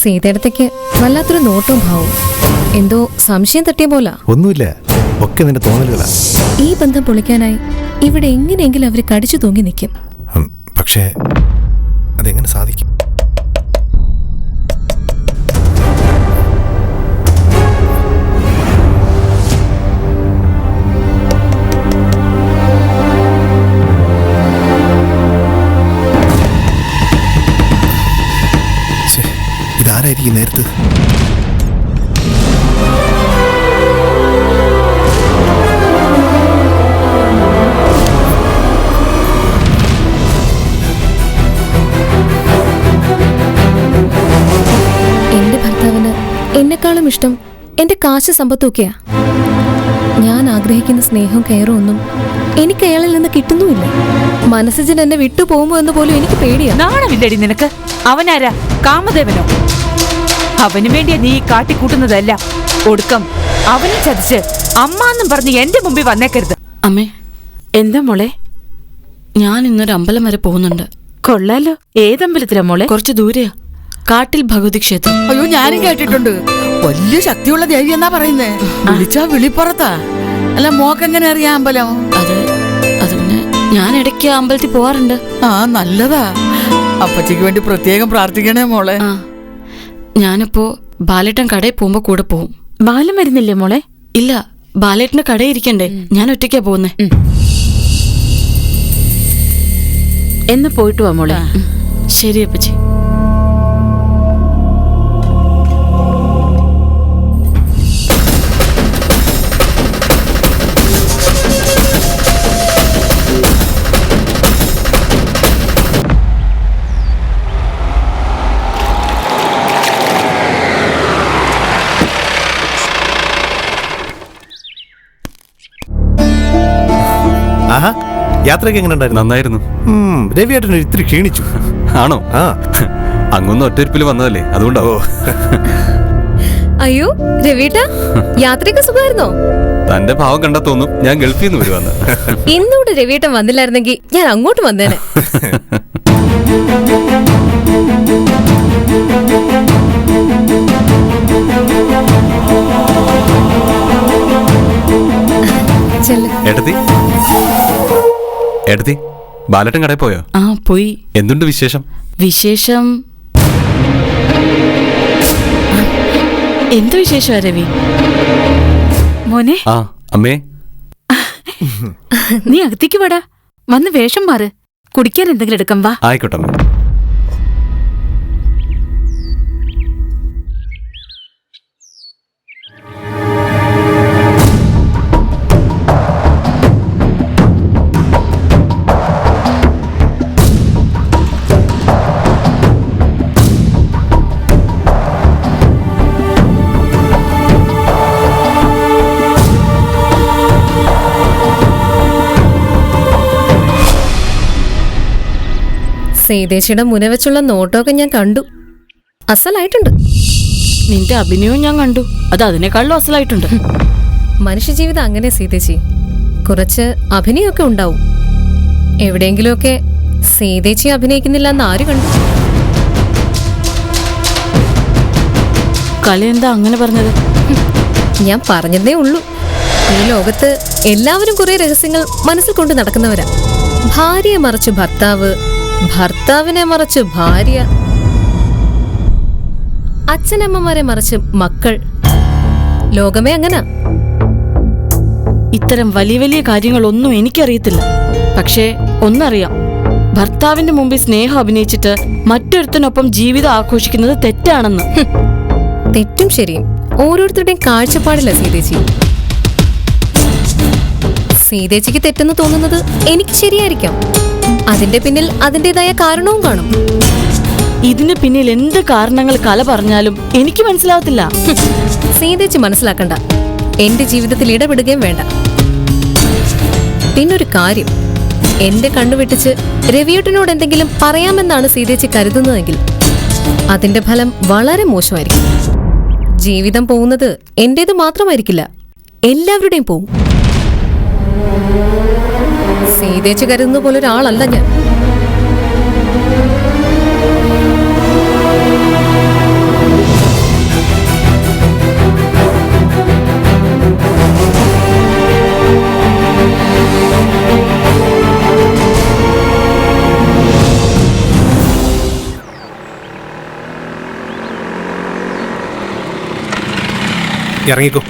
സീതയിടത്തേക്ക് വല്ലാത്തൊരു നോട്ടവും ഭാവവും. എന്തോ സംശയം തട്ടിയ പോലാ. ഒന്നുമില്ല, ഒക്കെ നിന്റെ തോന്നലുകളാ. ഈ ബന്ധം പൊളിക്കാനായി ഇവിടെ എങ്ങനെയെങ്കിലും അവര് കടിച്ചു തൂങ്ങി നിൽക്കും. പക്ഷേ അതെങ്ങനെ സാധിക്കും? ഇതാരായിരിക്കും നേരത്തെ? എന്റെ ഭർത്താവിന് എന്നെക്കാളും ഇഷ്ടം എന്റെ കാശ് സമ്പത്തൊക്കെയാ. ഞാൻ ആഗ്രഹിക്കുന്ന സ്നേഹവും കെയറും ഒന്നും എനിക്ക് അയാളിൽ നിന്ന് കിട്ടുന്നുമില്ല. മനസ്സിൽ എന്നെ വിട്ടുപോകുമോ എന്ന് പോലും എനിക്ക് പേടിയാ. നാണമില്ലടി നിനക്ക്? അവനാരാ? കാമദേവനോ? അവന് വേണ്ടിയാ നീ കാട്ടിക്കൂട്ടുന്നതല്ല. ഒടുക്കം അവനെ ചതിച്ച് അമ്മാന്നും പറഞ്ഞ് എന്റെ മുമ്പിൽ വന്നേക്കരുത്. അമ്മേ, എന്താ മോളെ? ഞാൻ ഇന്നൊരു അമ്പലം വരെ പോകുന്നുണ്ട്. കൊള്ളാലോ. ഏതമ്പലത്തിലാ മോളെ? കുറച്ച് ദൂരെയാ, കാട്ടിൽ ഭഗവതി ക്ഷേത്രം. അയ്യോ, ഞാനും കേട്ടിട്ടുണ്ട്. വലിയ ശക്തിയുള്ള ദേവി എന്നാ പറയുന്നേ. വിളിച്ചാ വിളിപ്പുറത്താ. അല്ല, മോക്കെങ്ങനെ അറിയാം അമ്പലം? അത് പിന്നെ ഞാൻ ഇടയ്ക്ക് അമ്പലത്തിൽ പോവാറുണ്ട്. ആ, നല്ലതാ. അപ്പച്ചിക്ക് വേണ്ടി പ്രത്യേകം പ്രാർത്ഥിക്കണേ മോളെ. ആ, ഞാനിപ്പോ ബാലേട്ടൻ കടയിൽ പോകുമ്പോ കൂടെ പോവും. ബാലം വരുന്നില്ലേ മോളെ? ഇല്ല, ബാലേട്ടന് കടയിൽ ഇരിക്കണ്ടേ, ഞാൻ ഒറ്റയ്ക്കാ പോകുന്നേ. എന്ന് പോയിട്ട് വാ മോളെ. ശരി അപ്പച്ചി. ആഹാ, യാത്രയൊക്കെ എങ്ങനെ ഉണ്ടായിരുന്നു? നന്നായിരുന്നു. രവിയേട്ടൻ ഇത്തിരി ക്ഷീണിച്ചു. ആണോ? ആ, അങ്ങൊന്ന് ഒറ്റയിരിപ്പിൽ വന്നതല്ലേ, അതുകൊണ്ടാവോ? അയ്യോ രവിയേട്ടാ, യാത്രയൊക്കെ സുഖമായിരുന്നോ? തന്റെ ഭാവം കണ്ടാ തോന്നും ഞാൻ ഗൾഫിൽ നിന്ന് വരുവാന്ന്. ഇന്നൂടെ രവിയേട്ടൻ വന്നില്ലായിരുന്നെങ്കിൽ ഞാൻ അങ്ങോട്ട് വന്നേനെ. ഏട്ടത്തി, ബാലേട്ടൻ കടയിൽ പോയോ? ആ, പോയി. എന്തുണ്ട് വിശേഷം? വിശേഷം എന്ത് വിശേഷമാ രവി? മോനെ, ആ അമ്മേ, നീ അകത്തേക്ക് വാടാ. വന്ന് വേഷം മാറ്. കുടിക്കാൻ എന്തെങ്കിലും എടുക്കാം. വാ. ആയിക്കോട്ടെ അമ്മ. സീതേച്ചിയുടെ മുന വെച്ചുള്ള നോട്ടമൊക്കെ ഞാൻ കണ്ടു. അസലായിട്ടുണ്ട്. നിന്റെ അഭിനയവും ഞാൻ കണ്ടു. അത് അതിനേക്കാളും അസലായിട്ടുണ്ട്. മനുഷ്യജീവിതം അങ്ങനെ സീതേച്ചി, കുറച്ച് അഭിനയമൊക്കെ ഉണ്ടാവും. എവിടെയെങ്കിലുമൊക്കെ സീതേച്ചി അഭിനയിക്കുന്നില്ല എന്ന് ആര് കണ്ടു? കല എന്താ അങ്ങനെ പറഞ്ഞത്? ഞാൻ പറഞ്ഞതേ ഉള്ളൂ. ഈ ലോകത്ത് എല്ലാവരും കുറെ രഹസ്യങ്ങൾ മനസ്സിൽ കൊണ്ട് നടക്കുന്നവരാ. ഭാര്യയെ മറച്ചു ഭർത്താവ്, ഭർത്താവിനെ മറച്ചു ഭാര്യ, അച്ഛനമ്മമാരെ മറച്ച് മക്കൾ. ലോകമേ അങ്ങനെ. ഇത്തരം വലിയ വലിയ കാര്യങ്ങളൊന്നും എനിക്കറിയത്തില്ല. പക്ഷേ ഒന്നറിയാം, ഭർത്താവിന്റെ മുമ്പിൽ സ്നേഹം അഭിനയിച്ചിട്ട് മറ്റൊരുത്തനൊപ്പം ജീവിതം ആഘോഷിക്കുന്നത് തെറ്റാണെന്ന്. തെറ്റും ശരിയും ഓരോരുത്തരുടെയും കാഴ്ചപ്പാടില്ല സീതേച്ചി. സീതേച്ചിക്ക് തെറ്റെന്ന് തോന്നുന്നത് എനിക്ക് ശരിയായിരിക്കാം. അതിന്റെ പിന്നിൽ അതിന്റേതായ കാരണവും കാണും. ഇതിന് പിന്നിൽ എന്ത് കാരണങ്ങൾ കല പറഞ്ഞാലും എനിക്ക് മനസ്സിലാവത്തില്ല. സീതേച്ചി മനസ്സിലാക്കണ്ട. എന്റെ ജീവിതത്തിൽ ഇടപെടുകയും വേണ്ട. പിന്നൊരു കാര്യം, എന്റെ കണ്ണുവെട്ടിച്ച് രവിയേട്ടനോട് എന്തെങ്കിലും പറയാമെന്നാണ് സീതേച്ചി കരുതുന്നതെങ്കിൽ അതിന്റെ ഫലം വളരെ മോശമായിരിക്കും. ജീവിതം പോകുന്നത് എന്റേത് മാത്രമായിരിക്കില്ല, എല്ലാവരുടെയും പോവും. സീതേച്ചി കരുതുന്ന പോലെ ഒരാളല്ല ഞാൻ. ഇറങ്ങിക്കോ.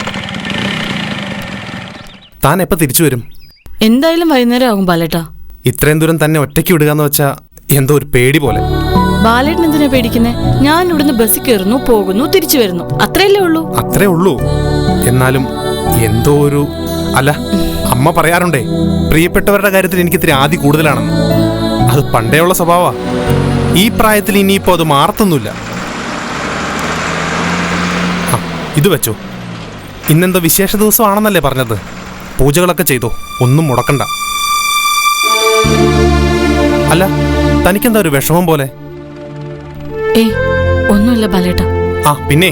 താൻ എപ്പോൾ തിരിച്ചു വരും? എന്തായാലും വൈകുന്നേരം ആകും ബാലേട്ടാ. ഇത്രയും ദൂരം തന്നെ ഒറ്റയ്ക്ക് വിടുക എന്ന് വെച്ചാൽ എന്തോ ഒരു പേടി പോലെ. ബാലേട്ടൻ എന്തിനാ പേടിക്കുന്നേ? ഞാൻ ഇവിടുന്ന് ബസ്സിൽ കയറുന്നു, പോകുന്നു, തിരിച്ചു വരുന്നു, അത്രയല്ലേ ഉള്ളൂ. അത്രേ ഉള്ളൂ. എന്നാലും എന്തോ ഒരു അല്ല, അമ്മ പറയാറുണ്ടേ പ്രിയപ്പെട്ടവരുടെ കാര്യത്തിൽ എനിക്ക് ഇത്തിരി ആദി കൂടുതലാണെന്ന്. അത് പണ്ടേ ഉള്ള സ്വഭാവ. ഈ പ്രായത്തിൽ ഇനിയിപ്പോൾ അത് മാറത്തൊന്നുമില്ല. ഇത് വെച്ചോ. ഇന്നെന്തോ വിശേഷ ദിവസമാണെന്നല്ലേ പറഞ്ഞത്? പൂജകളൊക്കെ ചെയ്തോ, ഒന്നും മുടക്കണ്ട. അല്ല, തനിക്കെന്താ ഒരു വിഷമം പോലെ? ഏയ് ഒന്നുമില്ല ബാലേട്ടാ. ആ പിന്നെ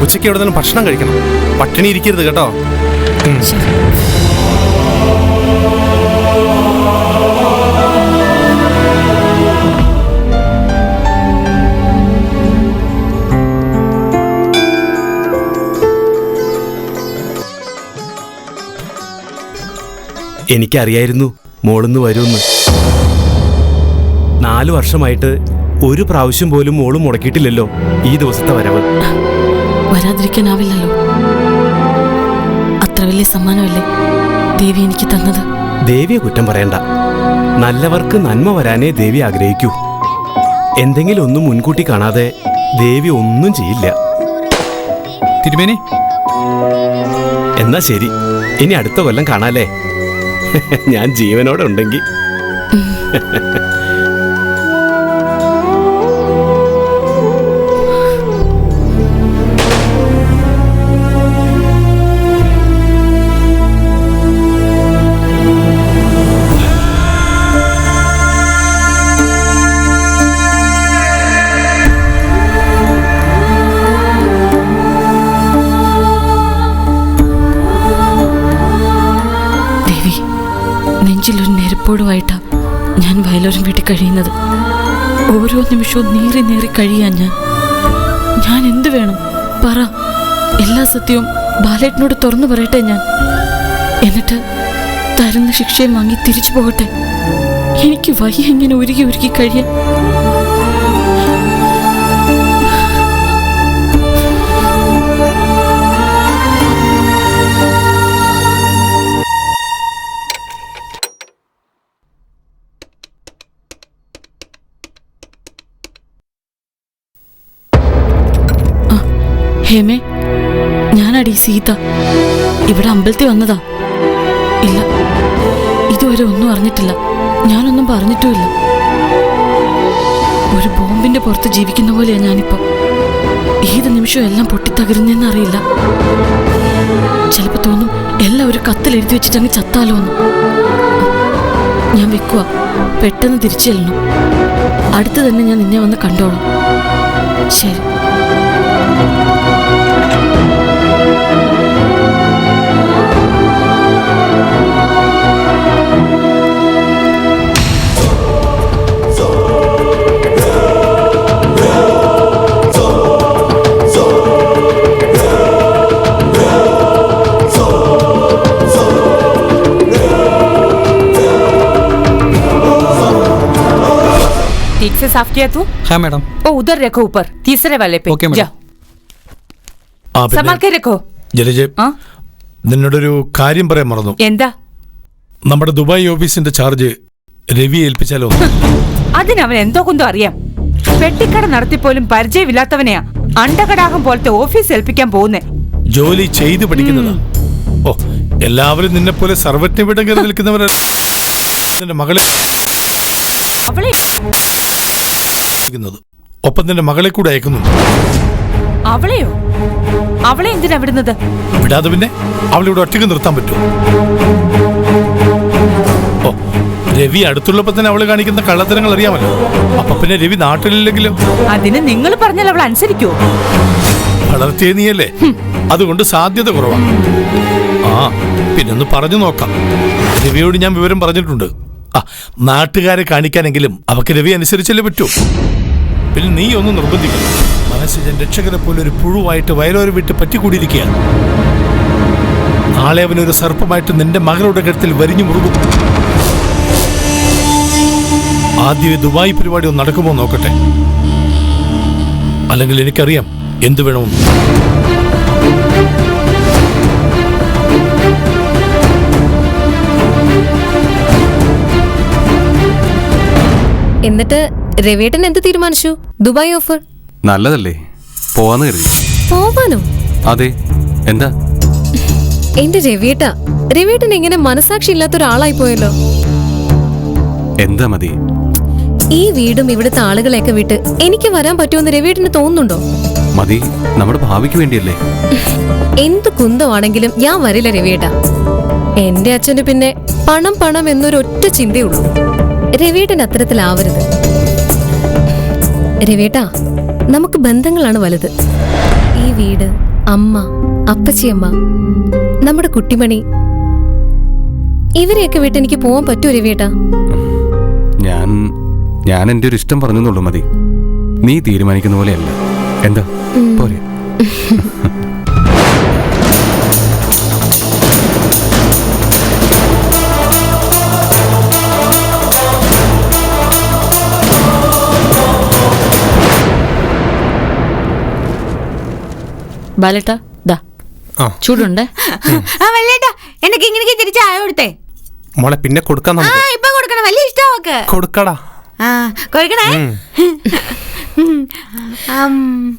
ഉച്ചയ്ക്ക് എവിടെ നിന്നും ഭക്ഷണം കഴിക്കണം. പട്ടിണി ഇരിക്കരുത് കേട്ടോ. ശരി. എനിക്കറിയായിരുന്നു മോളിന്ന് വരുമെന്ന്. 4 വർഷമായിട്ട് ഒരു പ്രാവശ്യം പോലും മോള് മുടക്കിയിട്ടില്ലല്ലോ ഈ ദിവസത്തെ വരവ്. വരാതിരിക്കാനാവില്ലല്ലോ. അത്ര വലിയ സമ്മാനമല്ലേ ദേവി എനിക്ക് തന്നത്. ദേവിയെ കുറ്റം പറയണ്ട. നല്ലവർക്ക് നന്മ വരാനേ ദേവി ആഗ്രഹിക്കൂ. എന്തെങ്കിലും ഒന്നും മുൻകൂട്ടി കാണാതെ ദേവി ഒന്നും ചെയ്യില്ല. തിരുമേനി, എന്നാ ശരി, ഇനി അടുത്ത കൊല്ലം കാണാലേ. ഞാൻ ജീവനോടെ ഉണ്ടെങ്കിൽ. നെഞ്ചിലൊരു നെരുപ്പോടുമായിട്ടാ ഞാൻ വയലോരം വീട്ടിൽ കഴിയുന്നത്. ഓരോ നിമിഷവും നീറി നീറി കഴിയാൻ ഞാൻ എന്ത് വേണം പറ. എല്ലാ സത്യവും ബാലേട്ടനോട് തുറന്നു പറയട്ടെ ഞാൻ. എന്നിട്ട് തരുന്ന ശിക്ഷയും വാങ്ങി തിരിച്ചു പോകട്ടെ. എനിക്ക് വയ്യ ഇങ്ങനെ ഉരുകി ഉരുകി കഴിയാൻ. ഹേമേ, ഞാനടി സീത. ഇവിടെ അമ്പലത്തിൽ വന്നതാ. ഇല്ല, ഇതുവരെ ഒന്നും അറിഞ്ഞിട്ടില്ല. ഞാനൊന്നും പറഞ്ഞിട്ടുമില്ല. ഒരു ബോംബിന്റെ പുറത്ത് ജീവിക്കുന്ന പോലെയാ ഞാനിപ്പോ. ഏത് നിമിഷവും എല്ലാം പൊട്ടിത്തകരുന്നെന്നറിയില്ല. ചിലപ്പോ തോന്നും എല്ലാം ഒരു കത്തിൽ എഴുതി വെച്ചിട്ട് അങ്ങ് ചത്താലോ എന്ന്. ഞാൻ വെക്കുക, പെട്ടെന്ന് തിരിച്ചു ചെല്ലണം. അടുത്ത് തന്നെ ഞാൻ നിന്നെ വന്ന് കണ്ടോളാം. ശരി. ठीक से साफ किया तू? हाँ मैडम। ओ उधर रखो, ऊपर तीसरे वाले पे। Okay madam. संभाल के रखो। ജലജ, നിന്നോടൊരു കാര്യം പറയാൻ മറന്നു. എന്താ? നമ്മുടെ ദുബായ് ഓഫീസിന്റെ ചാർജ് രവി ഏൽപ്പിച്ചാലോ? അതിനവൻ എന്തോ കൊണ്ടോ അറിയാം. പെട്ടിക്കട നടത്തിപ്പോലും പരിചയമില്ലാത്തവനെയാ അണ്ടകടാകം പോലത്തെ ഓഫീസ് ഏൽപ്പിക്കാൻ പോകുന്നേ. ജോലി ചെയ്ത് പഠിക്കുന്നതാ. ഓ, എല്ലാവരും നിന്നെ പോലെ സർവജ്ഞ വിടം കയറി നിൽക്കുന്നവരെ നിന്റെ മകളെ അവളെ ഒപ്പം നിന്റെ മകളെ കൂടെ അയക്കുന്നുണ്ട്. അവളെയോ? അവളെ എന്തിനാ വിടുന്നത്? വിടാതെ പിന്നെ അവളിവിടെ ഒറ്റയ്ക്ക് നിർത്താൻ പറ്റുമോ? ഓ, രവി അടുത്തുള്ളപ്പോ തന്നെ അവള് കാണിക്കുന്ന കള്ളത്തരങ്ങൾ അറിയാമല്ലോ. അപ്പൊ പിന്നെ രവി നാട്ടിലില്ലെങ്കിലും അതിന് നിങ്ങൾ പറഞ്ഞാൽ അവൾ അനുസരിക്കോ? വളർത്തിയ നീയല്ലേ, അതുകൊണ്ട് സാധ്യത കുറവാണ്. ആ, പിന്നൊന്ന് പറഞ്ഞു നോക്കാം. രവിയോട് ഞാൻ വിവരം പറഞ്ഞിട്ടുണ്ട്. ആ, നാട്ടുകാരെ കാണിക്കാനെങ്കിലും അവക്ക് രവി അനുസരിച്ചല്ലേ പറ്റൂ. പിന്നെ നീ ഒന്ന് നിർബന്ധിക്കും. മനസ്സിന്റെ രക്ഷകരെ പോലെ ഒരു പുഴുവായിട്ട് വയലോരം വിട്ട് പറ്റിക്കൂടിയിരിക്കുകയാണ്. നാളെ അവനൊരു സർപ്പമായിട്ട് നിന്റെ മകളുടെ കഴുത്തിൽ വരിഞ്ഞു മുറുകും. ആദ്യം ദുബായ് പരിപാടി ഒന്ന് നടക്കുമോ നോക്കട്ടെ. അല്ലെങ്കിൽ എനിക്കറിയാം എന്തു വേണമെന്ന്. എന്നിട്ട് രവിയേട്ടൻ എന്ത് തീരുമാനിച്ചു? ദുബായ് ഓഫർ നല്ലതല്ലേ, പോവാന്ന് കരുതി. പോവാനോ? അതെ, എന്താ? എന്റെ രവിയേട്ടൻ എങ്ങനെ മനസാക്ഷി ഇല്ലാത്ത ഒരാളായി പോയല്ലോ. എന്താ മതി? ഈ വീടും ഇവിടുത്തെ ആളുകളെയൊക്കെ വിട്ട് എനിക്ക് വരാൻ പറ്റുമെന്ന് രവിയേട്ടന് തോന്നുന്നുണ്ടോ? മതി, നമ്മുടെ ഭാവിക്ക് വേണ്ടിയല്ലേ. എന്ത് കുന്തമാണെങ്കിലും ഞാൻ വരില്ല രവിയേട്ട. എന്റെ അച്ഛന് പിന്നെ പണം പണം എന്നൊരു ഒറ്റ ചിന്തയുള്ളൂ. രവിയേട്ടൻ അത്തരത്തിലാവരുത്. രവിയേട്ടാ, നമുക്ക് ബന്ധങ്ങളാണ് വലുത്. ഈ വീട്, അമ്മ, അപ്പച്ചിയമ്മ, നമ്മുടെ കുട്ടിമണി, ഇവരെയൊക്കെ വിട്ട് എനിക്ക് പോവാൻ പറ്റുമോ രവിയേട്ടാ? ഞാൻ എന്റെ ഒരു ഇഷ്ടം പറഞ്ഞെന്നുള്ളൂ. മതി, നീ തീരുമാനിക്കുന്ന പോലെയല്ല. എന്താ പോരെ? ബാലേട്ടാ, ദാ ചൂടുണ്ടേ? എനിക്ക് ഇങ്ങനെ തിരിച്ച് ആയ കൊടുത്തേ. മോളെ പിന്നെ കൊടുക്കാൻ ഇപ്പൊ കൊടുക്കണം, വലിയ ഇഷ്ടമൊക്കെ. കൊടുക്കടാ. കൊടുക്കണേ.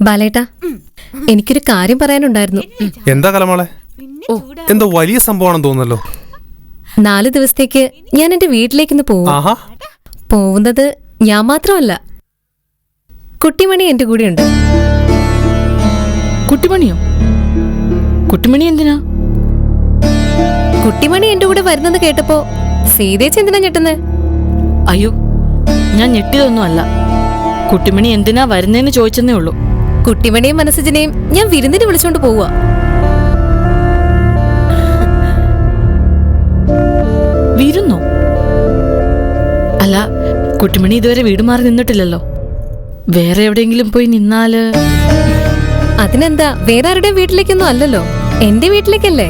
ബാലേട്ടാ, എനിക്കൊരു കാര്യം പറയാനുണ്ടായിരുന്നു. എന്താ കലമോളെ? എന്തോ വലിയ സംഭവമാണെന്ന് തോന്നുന്നല്ലോ. 4 ദിവസത്തേക്ക് ഞാൻ എന്റെ വീട്ടിലേക്കൊന്ന് പോവും. ആഹാ, പോകുന്നത് ഞാൻ മാത്രമല്ല, കുട്ടിമണി എന്റെ കൂടെ ഉണ്ട്. കുട്ടിമണിയോ? കുട്ടിമണി എന്തിനാ? കുട്ടിമണി എന്റെ കൂടെ വരുന്നെന്ന് കേട്ടപ്പോ സീതേച്ചി എന്തിനാ ഞെട്ടുന്നേ? അയ്യോ, ഞാൻ ഞെട്ടിയതൊന്നും അല്ല. കുട്ടിമണി എന്തിനാ വരുന്നേന്ന് ചോദിച്ചെന്നേ ഉള്ളൂ. കുട്ടിമണിയും മനസ്സിനെയും ഞാൻ വിരുന്നിന് വിളിച്ചോണ്ട് പോവുക. വിരുന്നോ? അല്ല, കുട്ടിമണി ഇതുവരെ വീട് മാറി നിന്നിട്ടില്ലല്ലോ. വേറെ എവിടെയെങ്കിലും പോയി നിന്നാല്? അതിനെന്താ, വേറെ ആരുടെയും വീട്ടിലേക്കൊന്നും അല്ലല്ലോ, എന്റെ വീട്ടിലേക്കല്ലേ.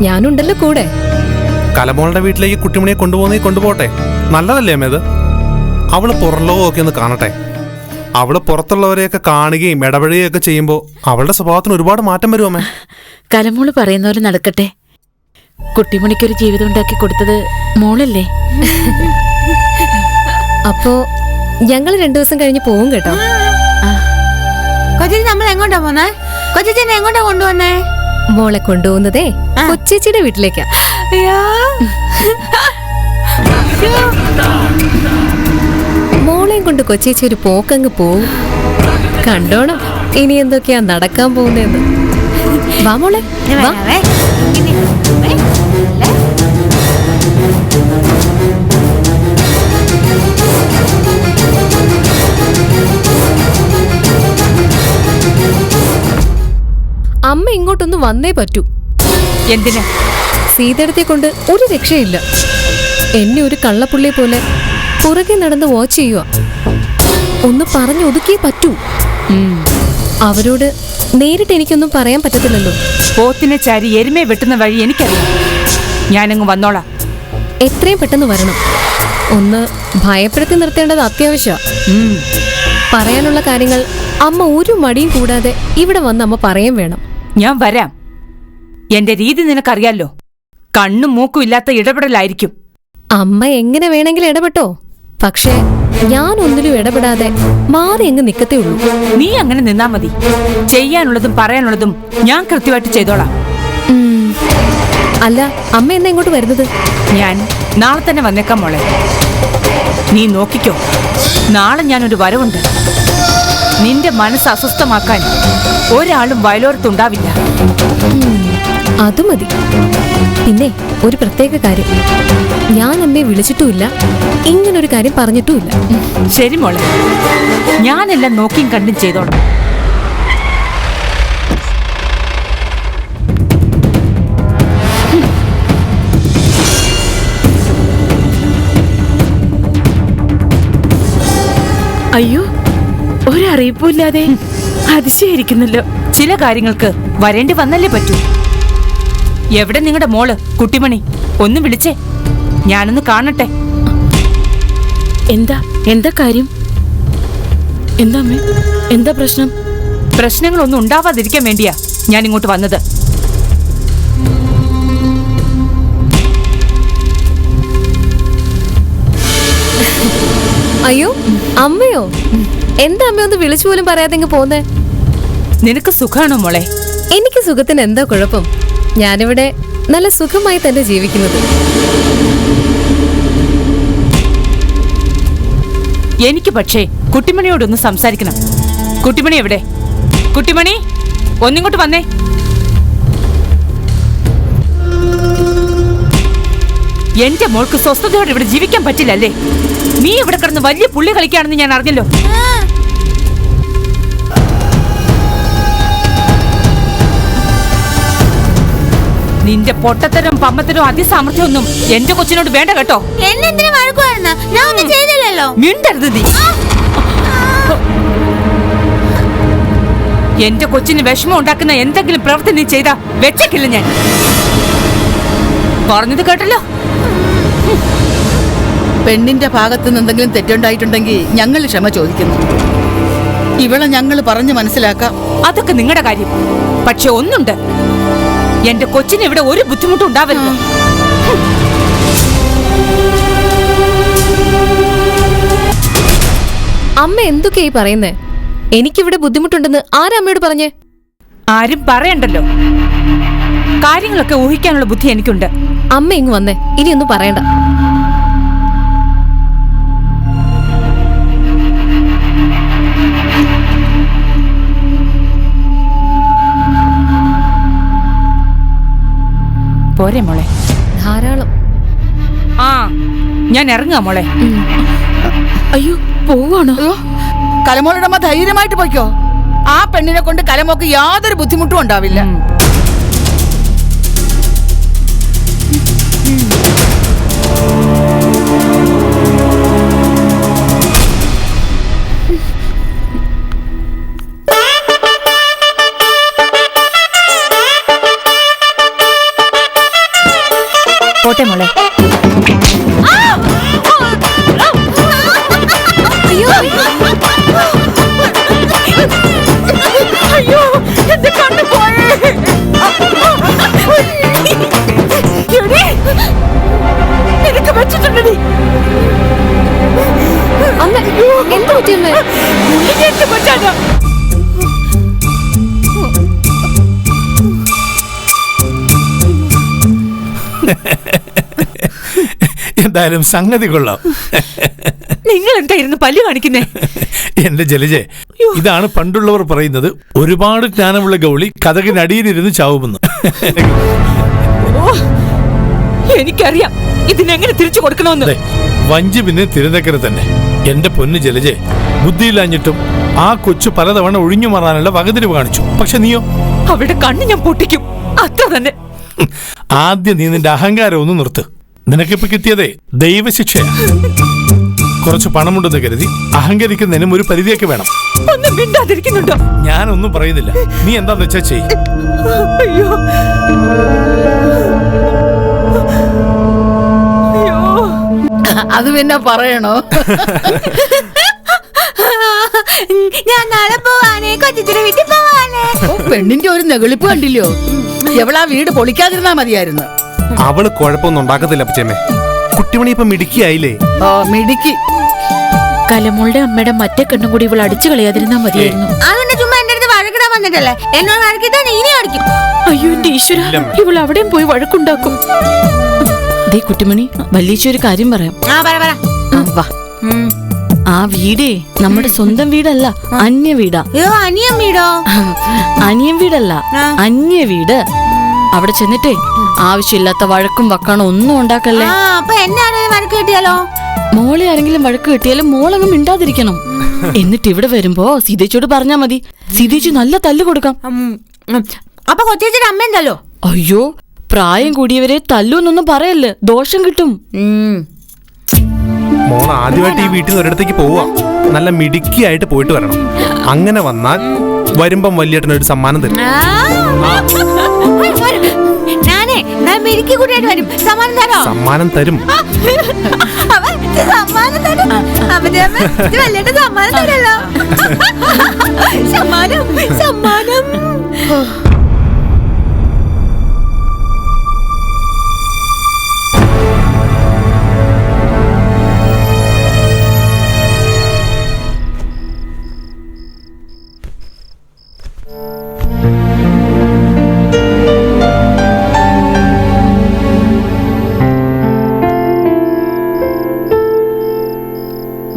ഞാനുണ്ടല്ലോ കൂടെ. കലമോളുടെ വീട്ടിലേക്ക് കുട്ടിമണിയെ കൊണ്ടുപോട്ടെ. നല്ലതല്ലേ അമ്മേത്? അവള് പുറംലോകമൊക്കെ ഒന്ന് കാണട്ടെ. അവള് പുറത്തുള്ളവരെയൊക്കെ കാണുകയും ഇടപെടുകയും ഒക്കെ ചെയ്യുമ്പോൾ അവളുടെ സ്വഭാവത്തിന് ഒരുപാട് മാറ്റം വരും അമ്മേ. കലമോള് പറയുന്ന പോലെ നടക്കട്ടെ. കുട്ടിമണിക്കൊരു ജീവിതം ഉണ്ടാക്കി കൊടുത്തത് മോളല്ലേ? അപ്പോ ഞങ്ങൾ 2 ദിവസം കഴിഞ്ഞ് പോവും കേട്ടോ. കൊച്ചി നമ്മൾ എങ്ങോട്ടാ പോന്നേ? കൊച്ചിനെ എങ്ങോട്ടാ കൊണ്ടുവന്നേ? മോളെ കൊണ്ടുപോകുന്നതേ കൊച്ചേച്ചിയുടെ വീട്ടിലേക്കാ. മോളെയും കൊണ്ട് കൊച്ചേച്ചി ഒരു പോക്കങ്ങ് പോവും. കണ്ടോണം ഇനി എന്തൊക്കെയാ നടക്കാൻ പോകുന്നതെന്ന്. വാ മോളെ, വാ. അമ്മ ഇങ്ങോട്ടൊന്ന് വന്നേ പറ്റൂ. എന്തിനാ? സീതടത്തെ കൊണ്ട് ഒരു രക്ഷയില്ല. എന്നെ ഒരു കള്ളപ്പുള്ളിയെ പോലെ പുറകെ നടന്ന് വാച്ച് ചെയ്യുക. ഒന്ന് പറഞ്ഞൊതുക്കിയേ പറ്റൂ. അവരോട് നേരിട്ട് എനിക്കൊന്നും പറയാൻ പറ്റത്തില്ലല്ലോ. പോത്തിനെ ചാരി എരുമയെ വെട്ടുന്ന വഴി എനിക്കറിയാം. ഞാനങ്ങ് വന്നോളാം. എത്രയും പെട്ടെന്ന് വരണം. ഒന്ന് ഭയപ്പെടുത്തി നിർത്തേണ്ടത് അത്യാവശ്യമാണ്. പറയാനുള്ള കാര്യങ്ങൾ അമ്മ ഒരു മടിയും കൂടാതെ ഇവിടെ വന്ന് അമ്മ പറയാൻ വേണം. ഞാൻ വരാം. എന്റെ രീതി നിനക്കറിയാലോ. കണ്ണും മൂക്കും ഇല്ലാത്ത ഇടപെടലായിരിക്കും. അമ്മ എങ്ങനെ വേണമെങ്കിലും ഇടപെട്ടോ, പക്ഷേ ഞാൻ ഒന്നിലും ഇടപെടാതെ മാറി എങ്ങ് നിക്കത്തേ ഉള്ളൂ. നീ അങ്ങനെ നിന്നാ മതി. ചെയ്യാനുള്ളതും പറയാനുള്ളതും ഞാൻ കൃത്യമായിട്ട് ചെയ്തോളാം. അല്ല, അമ്മ എന്നാ ഇങ്ങോട്ട് വരുന്നത്? ഞാൻ നാളെ തന്നെ വന്നേക്കാം മോളെ. നീ നോക്കിക്കോ, നാളെ ഞാനൊരു വരവുണ്ട്. നിന്റെ മനസ്സ് അസ്വസ്ഥമാക്കാൻ ഒരാളും വയലോരത്തുണ്ടാവില്ല. അത് മതി. പിന്നെ ഒരു പ്രത്യേക കാര്യം, ഞാൻ അമ്മയെ വിളിച്ചിട്ടുമില്ല, ഇങ്ങനൊരു കാര്യം പറഞ്ഞിട്ടുമില്ല. ശരി മോളെ, ഞാനെല്ലാം നോക്കിയും കണ്ടും ചെയ്തോളാം. അയ്യോ, ഒരറിയിപ്പില്ലാതെ അതിശയായിരിക്കുന്നല്ലോ. ചില കാര്യങ്ങൾക്ക് വരേണ്ടി വന്നല്ലേ പറ്റൂ. എവിടെ നിങ്ങളുടെ മോള് കുട്ടിമണി? ഒന്ന് വിളിച്ചേ, ഞാനൊന്ന് കാണട്ടെ. എന്താ കാര്യം? എന്താ അമ്മേ, എന്താ പ്രശ്നം? പ്രശ്നങ്ങളൊന്നും ഉണ്ടാവാതിരിക്കാൻ വേണ്ടിയാ ഞാൻ ഇങ്ങോട്ട് വന്നത്. അയ്യോ അമ്മയോ? എന്താ അമ്മ ഒന്ന് വിളിച്ചു പോലും പറയാതെ ഇങ്ങ് പോന്നേ? നിനക്ക് സുഖാണോ മോളെ? എനിക്ക് സുഖത്തിന് എന്താ കുഴപ്പം? ഞാനിവിടെ നല്ല സുഖമായി തന്നെ ജീവിക്കുന്നത്. എനിക്ക് പക്ഷേ കുട്ടിമണിയോടൊന്ന് സംസാരിക്കണം. കുട്ടിമണി എവിടെ? കുട്ടിമണി ഒന്നിങ്ങോട്ട് വന്നേ. എന്റെ മോൾക്ക് സ്വസ്ഥതയോടെ ഇവിടെ ജീവിക്കാൻ പറ്റില്ലല്ലേ? നീ ഇവിടെ കിടന്ന് വലിയ പുള്ളി കളിക്കാണെന്ന് ഞാൻ അറിഞ്ഞല്ലോ. നിന്റെ പൊട്ടത്തരം പമ്മത്തരം അതിസാമർഥ്യമൊന്നും എന്റെ കൊച്ചിനോട് വേണ്ട കേട്ടോ. മിണ്ടരുത് നീ. എന്റെ കൊച്ചിന് വിഷമം ഉണ്ടാക്കുന്ന എന്തെങ്കിലും പ്രവൃത്തി നീ ചെയ്താ വെച്ചേക്കില്ല ഞാൻ. പറഞ്ഞത് കേട്ടല്ലോ. പെണ്ണിന്റെ ഭാഗത്ത് നിന്ന് എന്തെങ്കിലും തെറ്റുണ്ടായിട്ടുണ്ടെങ്കിൽ ഞങ്ങൾ ക്ഷമ ചോദിക്കുന്നു. ഇവളെ ഞങ്ങൾ പറഞ്ഞു മനസ്സിലാക്കാം. അതൊക്കെ നിങ്ങളുടെ കാര്യം. പക്ഷെ ഒന്നുണ്ട്, എന്റെ കൊച്ചിന് ഇവിടെ ഒരു ബുദ്ധിമുട്ടും ഉണ്ടാവരുത്. അമ്മ എന്തൊക്കെയായി പറയുന്നേ? എനിക്കിവിടെ ബുദ്ധിമുട്ടുണ്ടെന്ന് ആരാ അമ്മയോട് പറഞ്ഞേ? ആരും പറയണ്ടല്ലോ. കാര്യങ്ങളൊക്കെ ഊഹിക്കാനുള്ള ബുദ്ധി എനിക്കുണ്ട്. അമ്മ ഇങ്ങ് വന്നേ, ഇനിയൊന്നും പറയണ്ട. പോരെ മോളെ? ധാരാളം. ആ ഞാൻ ഇറങ്ങാ മോളെ. അയ്യോ പോവാണോ? കലമോളുടെ അമ്മ ധൈര്യമായിട്ട് പോയിക്കോ. ആ പെണ്ണിനെ കൊണ്ട് കലമോക്ക് യാതൊരു ബുദ്ധിമുട്ടും ഉണ്ടാവില്ല. പോട്ടെ മോളെ. അയ്യോ എന്റെ കണ്ണ് പോയേ. നിനക്ക് വെച്ചിട്ടുണ്ടടി. അമ്മ എന്ത് പറ്റിയമ്മേ? എന്റെ കൊച്ചാണ്. എന്തായാലും സംഗതി കൊള്ളാം. നിങ്ങൾ എന്തായിരുന്നു പല്ല് കാണിക്കുന്നേ? എന്റെ ജലജെ, ഇതാണ് പണ്ടുള്ളവർ പറയുന്നത്, ഒരുപാട് ജ്ഞാനമുള്ള ഗൗളി കഥകിനടിയിലിരുന്ന് ചാവുമെന്ന്. എനിക്കറിയാം ഇതിനെങ്ങനെ തിരിച്ചു കൊടുക്കണമെന്ന്. വഞ്ചി പിന്നെ തിരുനക്കര തന്നെ. എന്റെ പൊന്നു ജലജെ, ബുദ്ധിയില്ലാഞ്ഞിട്ടും ആ കൊച്ചു പലതവണ ഒഴിഞ്ഞു മാറാനുള്ള വകതിരിവ് കാണിച്ചു. പക്ഷെ നീയോ? അവരുടെ കണ്ണ് ഞാൻ പൊട്ടിക്കും, അത്ര തന്നെ. ആദ്യം നീ നിന്റെ അഹങ്കാരം ഒന്ന് നിർത്ത്. നിനക്കിപ്പോ കിട്ടിയതേ ദൈവശിക്ഷയാ. കുറച്ച് പണമുണ്ടെന്ന് കരുതി അഹങ്കരിക്കുന്നതിനും ഒരു പരിധിയൊക്കെ വേണം. ഒന്നും മിണ്ടാതിരിക്കുന്നുണ്ടോ? ഞാനൊന്നും പറയുന്നില്ല, നീ എന്താന്ന് വെച്ചാ ചെയ്യ്. അയ്യോ അയ്യോ, അത് പിന്നെ പറയണോ? ഞാൻ നാളെ പോവാനേ, കൊച്ചിന്റെ വീട്ടിൽ പോവാനേ. പെണ്ണിന്റെ ഒരു നെകളിപ്പ് കണ്ടില്ലോ. എവളാ വീട് പൊളിക്കാതിരുന്നാ മതിയായിരുന്നു. അവള് കുഴപ്പമൊന്നും ഉണ്ടാക്കത്തില്ല അപ്പച്ചേമ്മേ. കുട്ടിമണി ഇപ്പൊ മിടുക്കിയായില്ലേ? ഓ മിടുക്കി. കലമോളുടെ അമ്മയുടെ മറ്റേ കണ്ണും കൂടി ഇവൾ അടിച്ചു കളയാതിരുന്നാ മതിയായിരുന്നു. അതെന്നെ ചുമ്മാ എന്റെ അടുത്ത് വഴക്കിടാൻ വന്നിട്ടല്ലേ? എന്നോട് വഴക്കിട്ടാ നീ അടിക്കും. അയ്യോ എന്റെ ഈശ്വര, ഇവൾ അവിടെയും പോയി വഴക്കുണ്ടാക്കും. ദേ കുട്ടിമണി, വല്യേച്ചി ഒരു കാര്യം പറയാം. വാ. ആ വീടേ നമ്മുടെ സ്വന്തം വീടല്ല, അന്യ വീടാ. അനിയൻ വീടോ? അനിയൻ വീടല്ല, അന്യ വീട്. അവിടെ ചെന്നിട്ടേ ആവശ്യമില്ലാത്ത വഴക്കും വക്കാണോ ഒന്നും ഉണ്ടാക്കല്ലേ. അപ്പൊ എന്നെ ആരെങ്കിലും വഴക്ക് കിട്ടിയാലോ? മോളെ ആരെങ്കിലും വഴക്ക് കിട്ടിയാലും മോളങ്ങ് മിണ്ടാതിരിക്കണം. എന്നിട്ട് ഇവിടെ വരുമ്പോ സീതേച്ചിയോട് പറഞ്ഞാ മതി. സീതേച്ചി നല്ല തല്ല് കൊടുക്കാം. അപ്പൊ കൊച്ചേച്ചിയുടെ അമ്മ എന്തല്ലോ? അയ്യോ, പ്രായം കൂടിയവരെ തല്ലൂന്നൊന്നും പറയല്ലേ, ദോഷം കിട്ടും. മോൾ ആദ്യമായിട്ട് ഈ വീട്ടിൽ നിന്ന് ഒരിടത്തേക്ക് പോവാ. നല്ല മിടുക്കിയായിട്ട് പോയിട്ട് വരണം. അങ്ങനെ വന്നാൽ വരുമ്പം വലിയേട്ടനൊരു സമ്മാനം തരും. ഞാൻ മെരുക്കി കൂട്ടിയായിട്ട് വരും. സമ്മാനം തരോ? സമ്മാനം തരും. സമ്മാനം തരും. വലിയ സമ്മാനം തരല്ലോ. സമ്മാനം സമ്മാനം.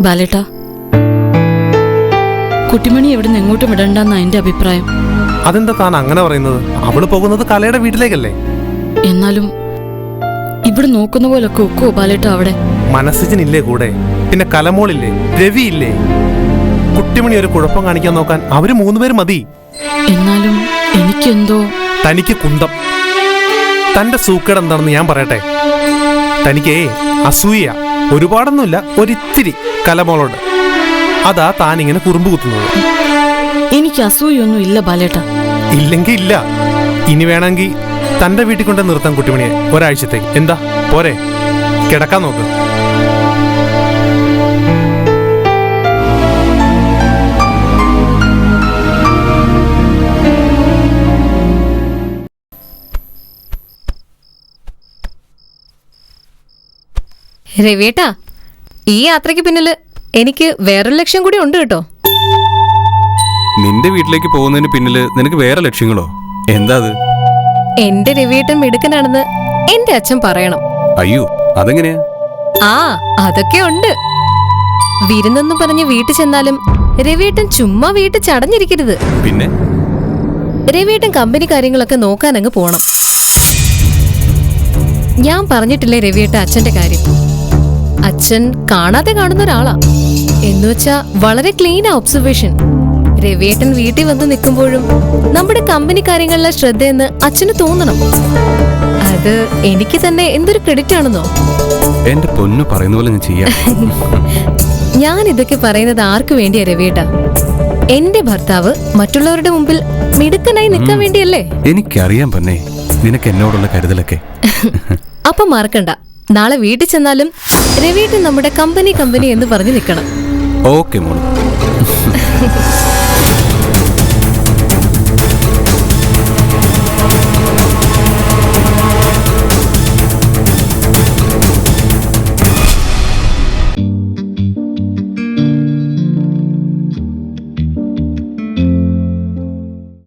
ബാലേട്ടാ, കുട്ടിമണി എവിടുന്ന് എങ്ങോട്ടും വിടണ്ടെന്നാ എന്റെ അഭിപ്രായം. അതെന്താ താൻ അങ്ങനെ പറയുന്നത്? അവള് പോകുന്നത് കലയുടെ വീട്ടിലേക്കല്ലേ? എന്നാലും ഇവിടെ നോക്കുന്ന പോലൊക്കെ ഒക്കുവോ ബാലേട്ടാ അവിടെ? മനസ്സിനില്ലേ കൂടെ? പിന്നെ കലമോളില്ലേ, രവി ഇല്ലേ? കുട്ടിമണി ഒരു കുഴപ്പം കാണിക്കാൻ നോക്കാൻ അവര് 3 പേര് മതി. എന്നാലും എനിക്കെന്തോ. തനിക്ക് കുന്തം. തന്റെ സൂക്കേട് എന്താണെന്ന് ഞാൻ പറയട്ടെ. തനിക്കേ അസൂയ, ഒരുപാടൊന്നുമില്ല, ഒരിത്തിരി കലമോളോട്. അതാ താൻ ഇങ്ങനെ കുറുമ്പ് കുത്തുന്നത്. എനിക്ക് അസൂയൊന്നും ഇല്ല ബാലേട്ടാ. ഇല്ലെങ്കിൽ ഇല്ല. ഇനി വേണമെങ്കിൽ തന്റെ വീട്ടിൽ കൊണ്ട് നിർത്താൻ കുട്ടിമണിയെ ഒരാഴ്ചത്തേക്ക്. എന്താ പോരെ? കിടക്കാൻ നോക്ക്. രവിയേട്ടാ, ഈ യാത്രയ്ക്ക് പിന്നില് എനിക്ക് വേറൊരു ലക്ഷ്യം കൂടി ഉണ്ട് കേട്ടോ. നിന്റെ വീട്ടിലേക്ക് പോകുന്നതിന് പിന്നില് നിനക്ക് വേറെ ലക്ഷ്യങ്ങളോ? എന്താ അത്? എന്റെ രവിയേട്ടൻ മിടുക്കനാണെന്ന് എന്റെ അച്ഛൻ പറയണം. അയ്യോ, അതെങ്ങനെയാ? ആ, അതൊക്കെ ഉണ്ട്. വിരുന്നെന്ന് പറഞ്ഞ് വീട്ടിൽ ചെന്നാലും രവിയേട്ടൻ ചുമ്മാ വീട്ടിൽ ചടഞ്ഞിരിക്കരുത്. പിന്നെ രവിയേട്ടൻ കമ്പനി കാര്യങ്ങളൊക്കെ നോക്കാൻ അങ്ങ് പോണം. ഞാൻ പറഞ്ഞിട്ടില്ലേ രവിയേട്ട അച്ഛന്റെ കാര്യം? അച്ഛൻ കാണാതെ കാണുന്ന ഒരാളാ. എന്നുവെച്ചാ വളരെ ക്ലീനാ ഒബ്സർവേഷൻ. രവിയേട്ടൻ വീട്ടിൽ വന്ന് നിൽക്കുമ്പോഴും നമ്മുടെ കമ്പനി കാര്യങ്ങളിലെ ശ്രദ്ധയെന്ന് അച്ഛന് തോന്നണം. അത് എനിക്ക് തന്നെ എന്തൊരു ക്രെഡിറ്റ് ആണെന്നോ. എന്റെ പൊന്നു പറയുന്ന പോലെ ഞാൻ ചെയ്യാം. ഞാൻ ഇതൊക്കെ പറയുന്നത് ആർക്കു വേണ്ടിയാ രവിയേട്ട? എന്റെ ഭർത്താവ് മറ്റുള്ളവരുടെ മുമ്പിൽ മിടുക്കനായി നിൽക്കാൻ വേണ്ടിയല്ലേ? എനിക്കറിയാൻ പന്നേ നിനക്ക് എന്നോടുള്ള കരുതലൊക്കെ. അപ്പൊ മറക്കണ്ട, നാളെ വീട്ടിൽ ചെന്നാലും രവിയേട്ടൻ നമ്മുടെ കമ്പനി എന്ന് പറഞ്ഞു നിൽക്കണം. ഓക്കെ മോള്.